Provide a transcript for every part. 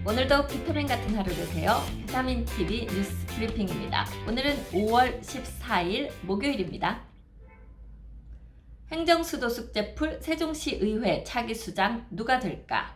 오늘도 비타민 같은 하루 되세요. 비타민 TV 뉴스 브리핑입니다. 오늘은 5월 14일 목요일입니다. 행정수도 숙제풀 세종시의회 차기 수장 누가 될까?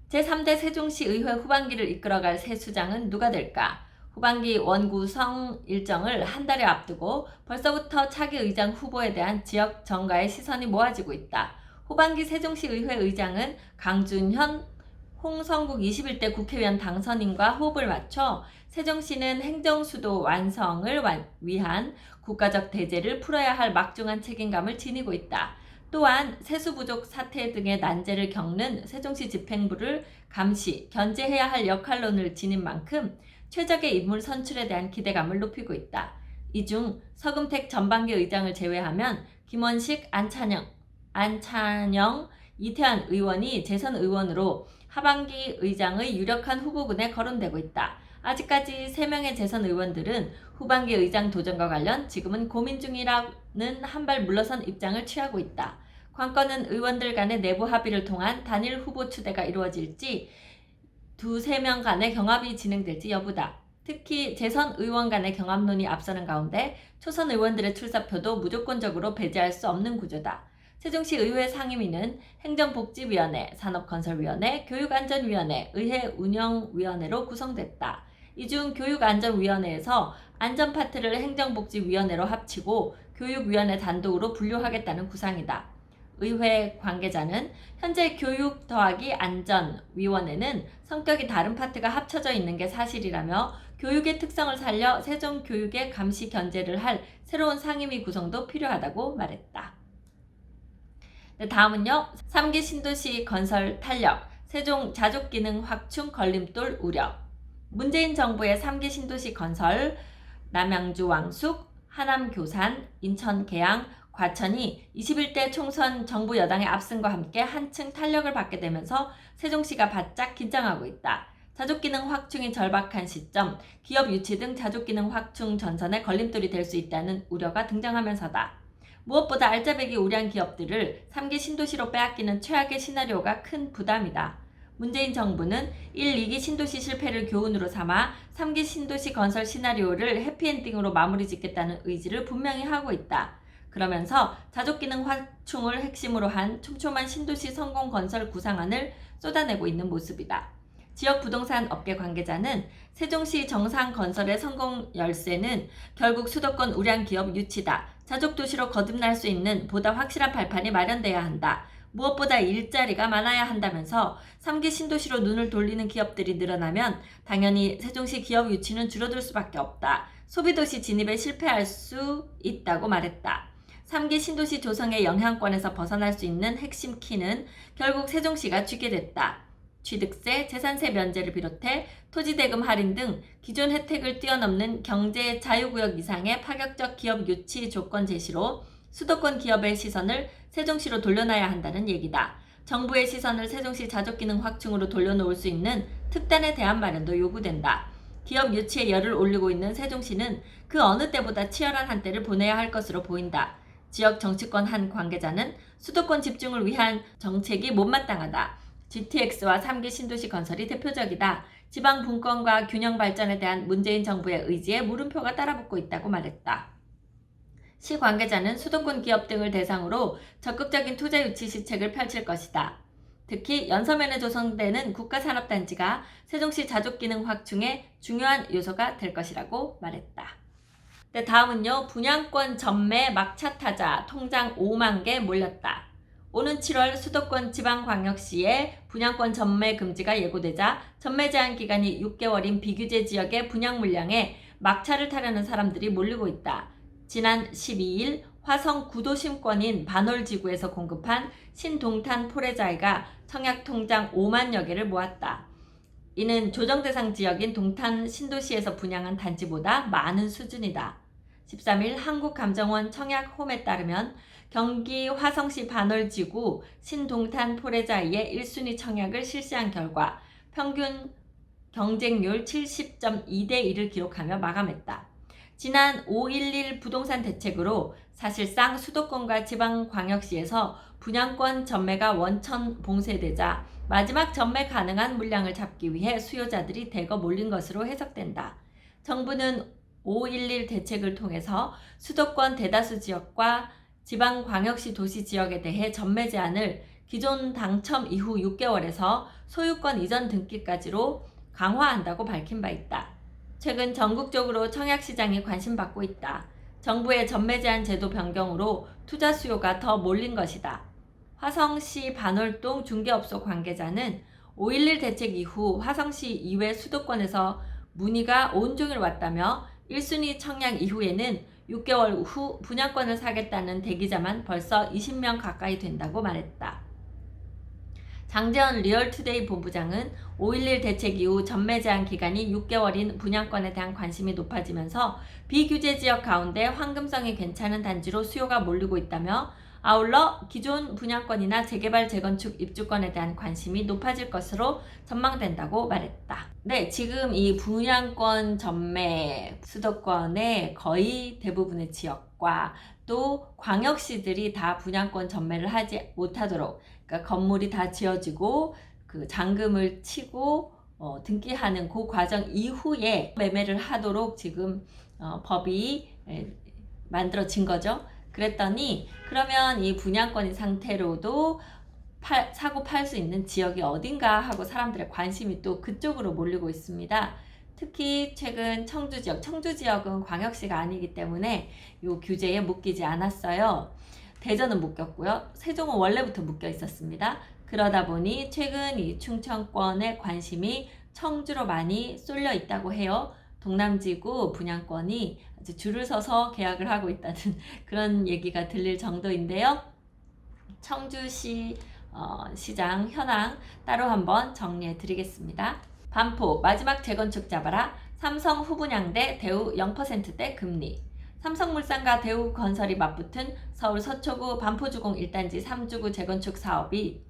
제3대 세종시의회 후반기를 이끌어갈 새 수장은 누가 될까? 후반기 원구성 일정을 한 달여 앞두고 벌써부터 차기 의장 후보에 대한 지역 정가의 시선이 모아지고 있다. 후반기 세종시의회 의장은 강준현, 홍성국 21대 국회의원 당선인과 호흡을 맞춰 세종시는 행정수도 완성을 위한 국가적 대제를 풀어야 할 막중한 책임감을 지니고 있다. 또한 세수 부족 사태 등의 난제를 겪는 세종시 집행부를 감시, 견제해야 할 역할론을 지닌 만큼 최적의 인물 선출에 대한 기대감을 높이고 있다. 이 중 서금택 전반기 의장을 제외하면 김원식, 안찬영, 이태환 의원이 재선 의원으로 하반기 의장의 유력한 후보군에 거론되고 있다. 아직까지 3명의 재선 의원들은 후반기 의장 도전과 관련 지금은 고민 중이라는 한 발 물러선 입장을 취하고 있다. 관건은 의원들 간의 내부 합의를 통한 단일 후보 추대가 이루어질지 2-3명 간의 경합이 진행될지 여부다. 특히 재선 의원 간의 경합론이 앞서는 가운데 초선 의원들의 출사표도 무조건적으로 배제할 수 없는 구조다. 세종시 의회 상임위는 행정복지위원회, 산업건설위원회, 교육안전위원회, 의회운영위원회로 구성됐다. 이 중 교육안전위원회에서 안전파트를 행정복지위원회로 합치고 교육위원회 단독으로 분류하겠다는 구상이다. 의회 관계자는 현재 교육 더하기 안전위원회는 성격이 다른 파트가 합쳐져 있는 게 사실이라며 교육의 특성을 살려 세종교육의 감시 견제를 할 새로운 상임위 구성도 필요하다고 말했다. 다음은요. 3기 신도시 건설 탄력, 세종 자족기능 확충 걸림돌 우려. 문재인 정부의 3기 신도시 건설, 남양주 왕숙, 하남 교산, 인천 계양, 과천이 21대 총선 정부 여당의 압승과 함께 한층 탄력을 받게 되면서 세종시가 바짝 긴장하고 있다. 자족기능 확충이 절박한 시점, 기업 유치 등 자족기능 확충 전선에 걸림돌이 될 수 있다는 우려가 등장하면서다. 무엇보다 알짜배기 우량 기업들을 3기 신도시로 빼앗기는 최악의 시나리오가 큰 부담이다. 문재인 정부는 1, 2기 신도시 실패를 교훈으로 삼아 3기 신도시 건설 시나리오를 해피엔딩으로 마무리 짓겠다는 의지를 분명히 하고 있다. 그러면서 자족기능 확충을 핵심으로 한 촘촘한 신도시 성공 건설 구상안을 쏟아내고 있는 모습이다. 지역 부동산 업계 관계자는 세종시 정상 건설의 성공 열쇠는 결국 수도권 우량 기업 유치다. 자족도시로 거듭날 수 있는 보다 확실한 발판이 마련돼야 한다. 무엇보다 일자리가 많아야 한다면서 3기 신도시로 눈을 돌리는 기업들이 늘어나면 당연히 세종시 기업 유치는 줄어들 수밖에 없다. 소비도시 진입에 실패할 수 있다고 말했다. 3기 신도시 조성의 영향권에서 벗어날 수 있는 핵심 키는 결국 세종시가 쥐게 됐다. 취득세, 재산세 면제를 비롯해 토지대금 할인 등 기존 혜택을 뛰어넘는 경제 자유구역 이상의 파격적 기업 유치 조건 제시로 수도권 기업의 시선을 세종시로 돌려놔야 한다는 얘기다. 정부의 시선을 세종시 자족기능 확충으로 돌려놓을 수 있는 특단의 대안 마련도 요구된다. 기업 유치에 열을 올리고 있는 세종시는 그 어느 때보다 치열한 한때를 보내야 할 것으로 보인다. 지역 정치권 한 관계자는 수도권 집중을 위한 정책이 못마땅하다. GTX와 3기 신도시 건설이 대표적이다. 지방 분권과 균형 발전에 대한 문재인 정부의 의지에 물음표가 따라붙고 있다고 말했다. 시 관계자는 수도권 기업 등을 대상으로 적극적인 투자 유치 시책을 펼칠 것이다. 특히 연서면에 조성되는 국가산업단지가 세종시 자족기능 확충의 중요한 요소가 될 것이라고 말했다. 다음은요. 분양권 전매 막차 타자 통장 5만 개 몰렸다. 오는 7월 수도권 지방광역시에 분양권 전매 금지가 예고되자 전매 제한 기간이 6개월인 비규제 지역의 분양 물량에 막차를 타려는 사람들이 몰리고 있다. 지난 12일 화성 구도심권인 반월지구에서 공급한 신동탄 포레자이가 청약 통장 5만여 개를 모았다. 이는 조정대상 지역인 동탄 신도시에서 분양한 단지보다 많은 수준이다. 13일 한국감정원 청약홈에 따르면 경기 화성시 반월지구 신동탄 포레자이의 1순위 청약을 실시한 결과 평균 경쟁률 70.2대 1을 기록하며 마감했다. 지난 5.11 부동산 대책으로 사실상 수도권과 지방광역시에서 분양권 전매가 원천 봉쇄되자 마지막 전매 가능한 물량을 잡기 위해 수요자들이 대거 몰린 것으로 해석된다. 정부는 5.11 대책을 통해서 수도권 대다수 지역과 지방광역시 도시 지역에 대해 전매 제한을 기존 당첨 이후 6개월에서 소유권 이전 등기까지로 강화한다고 밝힌 바 있다. 최근 전국적으로 청약시장이 관심받고 있다. 정부의 전매 제한 제도 변경으로 투자 수요가 더 몰린 것이다. 화성시 반월동 중개업소 관계자는 5.11 대책 이후 화성시 이외 수도권에서 문의가 온종일 왔다며 1순위 청약 이후에는 6개월 후 분양권을 사겠다는 대기자만 벌써 20명 가까이 된다고 말했다. 장재원 리얼투데이 본부장은 5.11 대책 이후 전매 제한 기간이 6개월인 분양권에 대한 관심이 높아지면서 비규제 지역 가운데 황금성이 괜찮은 단지로 수요가 몰리고 있다며 아울러 기존 분양권이나 재개발 재건축 입주권에 대한 관심이 높아질 것으로 전망된다고 말했다. 네, 지금 이 분양권 전매 수도권의 거의 대부분의 지역과 또 광역시들이 다 분양권 전매를 하지 못하도록, 그러니까 건물이 다 지어지고 그 잔금을 치고 등기하는 그 과정 이후에 매매를 하도록 지금 법이 만들어진 거죠. 그랬더니 그러면 이 분양권인 상태로도 사고 팔 수 있는 지역이 어딘가 하고 사람들의 관심이 또 그쪽으로 몰리고 있습니다. 특히 최근 청주 지역은 광역시가 아니기 때문에 이 규제에 묶이지 않았어요. 대전은 묶였고요. 세종은 원래부터 묶여 있었습니다. 그러다 보니 최근 이 충청권의 관심이 청주로 많이 쏠려 있다고 해요. 동남지구 분양권이 아주 줄을 서서 계약을 하고 있다는 그런 얘기가 들릴 정도인데요. 청주시 시장 현황 따로 한번 정리해 드리겠습니다. 반포 마지막 재건축 잡아라. 삼성 후분양대 대우 0%대 금리. 삼성물산과 대우건설이 맞붙은 서울 서초구 반포주공 1단지 3주구 재건축 사업이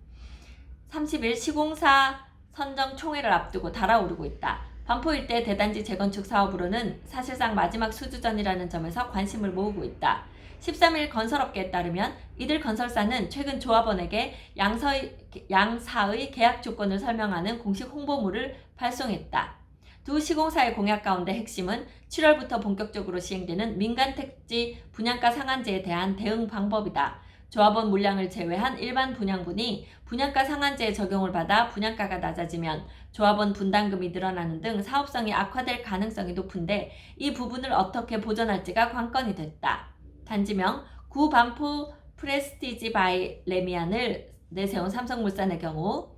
30일 시공사 선정 총회를 앞두고 달아오르고 있다. 반포 일대 대단지 재건축 사업으로는 사실상 마지막 수주전이라는 점에서 관심을 모으고 있다. 13일 건설업계에 따르면 이들 건설사는 최근 조합원에게 양사의 계약 조건을 설명하는 공식 홍보물을 발송했다. 두 시공사의 공약 가운데 핵심은 7월부터 본격적으로 시행되는 민간택지 분양가 상한제에 대한 대응 방법이다. 조합원 물량을 제외한 일반 분양분이 분양가 상한제에 적용을 받아 분양가가 낮아지면 조합원 분담금이 늘어나는 등 사업성이 악화될 가능성이 높은데 이 부분을 어떻게 보전할지가 관건이 됐다. 단지명 구 반포 프레스티지 바이 레미안을 내세운 삼성물산의 경우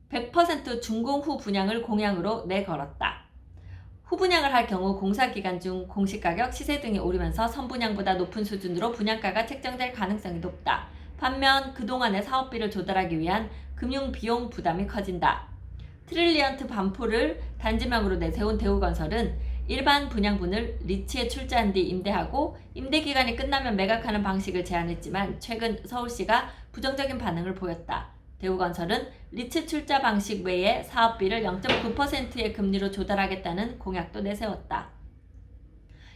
100% 준공 후 분양을 공약으로 내걸었다. 후분양을 할 경우 공사기간 중 공시가격, 시세 등이 오르면서 선분양보다 높은 수준으로 분양가가 책정될 가능성이 높다. 반면 그동안의 사업비를 조달하기 위한 금융비용 부담이 커진다. 트릴리언트 반포를 단지명으로 내세운 대우건설은 일반 분양분을 리츠에 출자한 뒤 임대하고 임대기간이 끝나면 매각하는 방식을 제안했지만 최근 서울시가 부정적인 반응을 보였다. 대우건설은 리츠 출자 방식 외에 사업비를 0.9%의 금리로 조달하겠다는 공약도 내세웠다.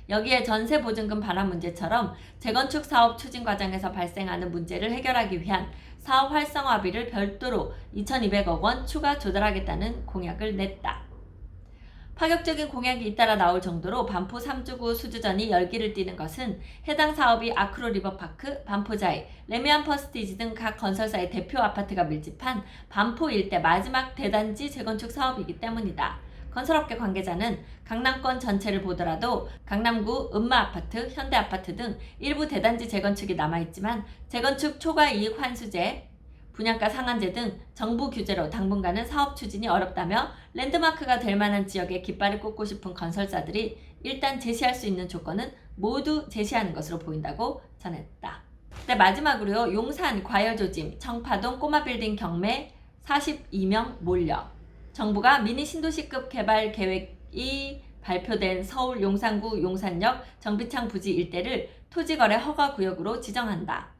여기에 전세보증금 반환 문제처럼 재건축 사업 추진 과정에서 발생하는 문제를 해결하기 위한 사업 활성화비를 별도로 2,200억 원 추가 조달하겠다는 공약을 냈다. 파격적인 공약이 잇따라 나올 정도로 반포 3주구 수주전이 열기를 띠는 것은 해당 사업이 아크로 리버파크, 반포자이, 레미안 퍼스티지 등 각 건설사의 대표 아파트가 밀집한 반포 일대 마지막 대단지 재건축 사업이기 때문이다. 건설업계 관계자는 강남권 전체를 보더라도 강남구 음마아파트, 현대아파트 등 일부 대단지 재건축이 남아있지만 재건축 초과이익 환수제, 분양가 상한제 등 정부 규제로 당분간은 사업 추진이 어렵다며 랜드마크가 될 만한 지역에 깃발을 꽂고 싶은 건설사들이 일단 제시할 수 있는 조건은 모두 제시하는 것으로 보인다고 전했다. 네, 마지막으로요. 용산 과열조짐, 청파동 꼬마빌딩 경매 42명 몰려. 정부가 미니 신도시급 개발 계획이 발표된 서울 용산구 용산역 정비창 부지 일대를 토지거래 허가구역으로 지정한다.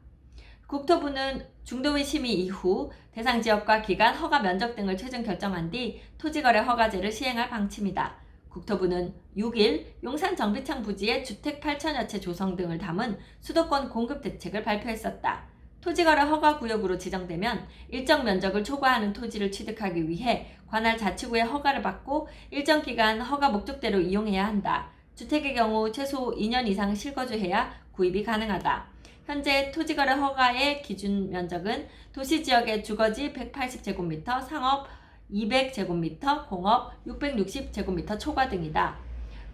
국토부는 중도위 심의 이후 대상 지역과 기간, 허가 면적 등을 최종 결정한 뒤 토지거래 허가제를 시행할 방침이다. 국토부는 6일 용산 정비창 부지에 주택 8천여 채 조성 등을 담은 수도권 공급 대책을 발표했었다. 토지거래 허가구역으로 지정되면 일정 면적을 초과하는 토지를 취득하기 위해 관할 자치구의 허가를 받고 일정 기간 허가 목적대로 이용해야 한다. 주택의 경우 최소 2년 이상 실거주해야 구입이 가능하다. 현재 토지거래 허가의 기준 면적은 도시지역의 주거지 180제곱미터, 상업 200제곱미터, 공업 660제곱미터 초과 등이다.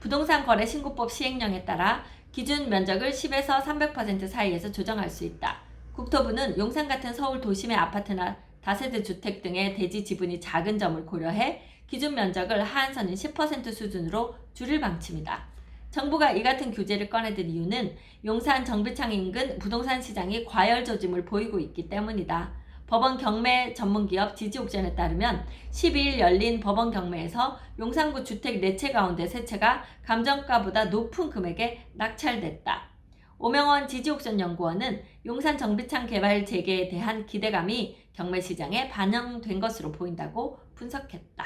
부동산 거래 신고법 시행령에 따라 기준 면적을 10에서 300% 사이에서 조정할 수 있다. 국토부는 용산 같은 서울 도심의 아파트나 다세대 주택 등의 대지 지분이 작은 점을 고려해 기준 면적을 하한선인 10% 수준으로 줄일 방침이다. 정부가 이 같은 규제를 꺼내든 이유는 용산 정비창 인근 부동산 시장이 과열 조짐을 보이고 있기 때문이다. 법원 경매 전문기업 지지옥션에 따르면 12일 열린 법원 경매에서 용산구 주택 4채 가운데 3채가 감정가보다 높은 금액에 낙찰됐다. 오명원 지지옥션 연구원은 용산 정비창 개발 재개에 대한 기대감이 경매 시장에 반영된 것으로 보인다고 분석했다.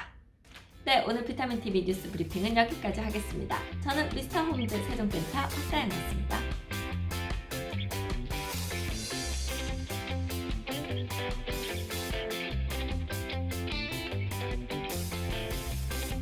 네, 오늘 비타민TV 뉴스 브리핑은 여기까지 하겠습니다. 저는 미스터 홈즈 세종센터 박다연이었습니다.